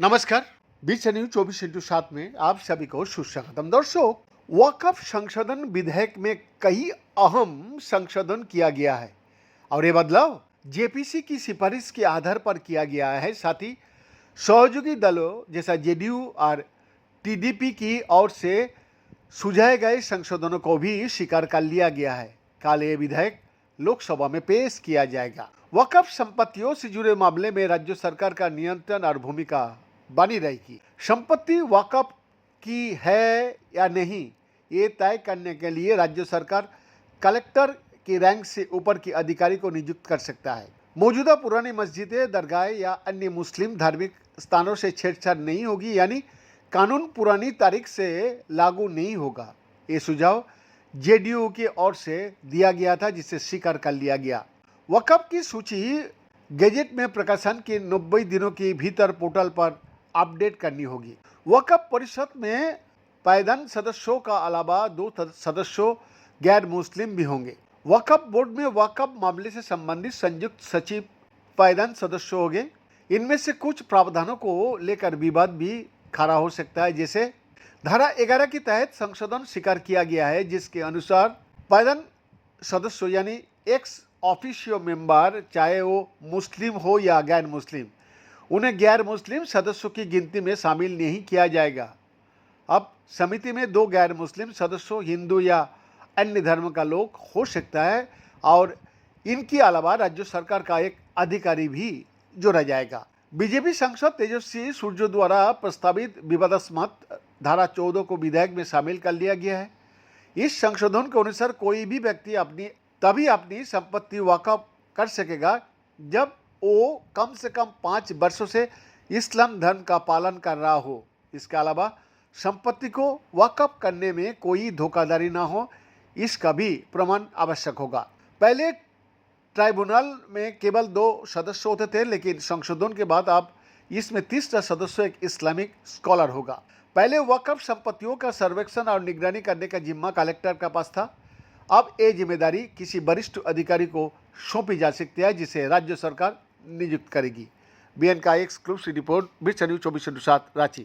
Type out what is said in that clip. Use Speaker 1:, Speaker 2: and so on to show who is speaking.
Speaker 1: नमस्कार। बीच न्यूज 24/7 में आप सभी को सुस्वागतम। दर्शक, वक्फ संशोधन विधेयक में कई अहम संशोधन किया गया है और ये बदलाव जेपीसी की सिफारिश के आधार पर किया गया है। साथ ही सहयोगी दलों जैसा जेडीयू और टीडीपी की ओर से सुझाए गए संशोधनों को भी स्वीकार कर लिया गया है। कल ये विधेयक लोकसभा में पेश किया जाएगा। वक्फ संपत्तियों से जुड़े मामले में राज्य सरकार का नियंत्रण और भूमिका बनी रहेगी। संपत्ति वक्फ की है या नहीं, ये तय करने के लिए राज्य सरकार कलेक्टर की रैंक से ऊपर के अधिकारी को नियुक्त कर सकता है। मौजूदा पुरानी मस्जिदें, दरगाह या अन्य मुस्लिम धार्मिक स्थानों से छेड़छाड़ नहीं होगी, यानी कानून पुरानी तारीख से लागू नहीं होगा। ये सुझाव जेडीयू की ओर से दिया गया था, जिसे स्वीकार कर लिया गया। वक्फ की सूची गैजेट में प्रकाशन के 90 दिनों के भीतर पोर्टल पर अपडेट करनी होगी। वक्फ परिषद में पायदान सदस्यों का अलावा 2 सदस्यों गैर मुस्लिम भी होंगे। वक्फ बोर्ड में वक्फ मामले से संबंधित संयुक्त सचिव पायदान सदस्य होंगे। इनमें से कुछ प्रावधानों को लेकर विवाद भी खड़ा हो सकता है, जैसे धारा 11 के तहत संशोधन स्वीकार किया गया है, जिसके अनुसार पायदान सदस्य यानी एक्स ऑफिशियो मेंबर, चाहे वो मुस्लिम हो या गैर मुस्लिम, उन्हें गैर मुस्लिम सदस्यों की गिनती में शामिल नहीं किया जाएगा। अब समिति में 2 गैर मुस्लिम सदस्यों, हिंदू या अन्य धर्म का लोग हो सकता है और इनके अलावा राज्य सरकार का एक अधिकारी भी जोड़ा जाएगा। बीजेपी सांसद तेजस्वी सूर्य द्वारा प्रस्तावित विवादास्पद धारा 14 को विधेयक में शामिल कर लिया गया है। इस संशोधन के अनुसार कोई भी व्यक्ति तभी अपनी संपत्ति वक्फ कर सकेगा जब वो कम से कम 5 वर्षों से इस्लाम धर्म का पालन कर रहा हो। इसके अलावा संपत्ति को वक्फ करने में कोई धोखाधड़ी ना हो, इसका भी प्रमाण आवश्यक होगा। पहले ट्राइब्यूनल में केवल 2 सदस्य होते थे, लेकिन संशोधन के बाद अब इसमें 30 सदस्य एक इस्लामिक स्कॉलर होगा। पहले वक्फ संपत्तियों का सर्वेक्षण और निगरानी करने का जिम्मा कलेक्टर का पास था। अब ये जिम्मेदारी किसी वरिष्ठ अधिकारी को सौंपी जा सकती है, जिसे राज्य सरकार नियुक्त करेगी। बीएन का एक्सक्लूसिव रिपोर्ट, बीच न्यूज 24/7 रांची।